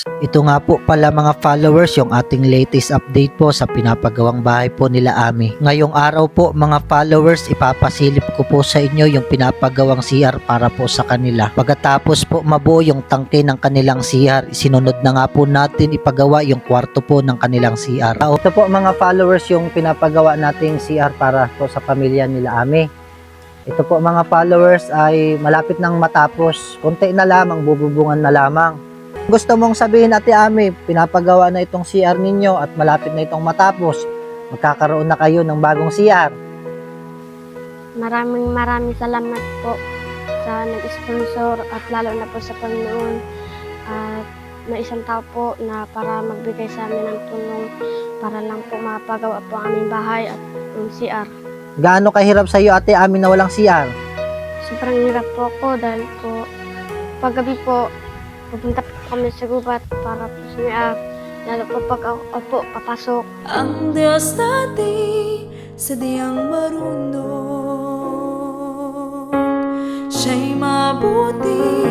Ito nga po pala mga followers yung ating latest update po sa pinapagawang bahay po nila Ami. Ngayong araw po mga followers, ipapasilip ko po sa inyo yung pinapagawang CR para po sa kanila. Pagkatapos po mabuo yung tangke ng kanilang CR, sinunod na nga po natin ipagawa yung kwarto po ng kanilang CR. Ito po mga followers yung pinapagawa nating CR para po sa pamilya nila Ami. Ito po mga followers ay malapit nang matapos. Konti na lamang, bububungan na lamang. Gusto mong sabihin Ate Ami, pinapagawa na itong CR ninyo at malapit na itong matapos. Magkakaroon na kayo ng bagong CR. Maraming salamat po sa nag-sponsor at lalo na po sa Panginoon. At may isang tao po na para magbigay sa amin ng tulong para lang po mapagawa po ang aming bahay at yung CR. Gaano kahirap sa iyo Ate Ami na walang CR? Sobrang hirap po ako dahil po paggabi po pupunta po kami sa gubat para po sa CR. Lalo po pag ako po papasok. Ang Diyos natin sadyang marunong, siya'y mabuti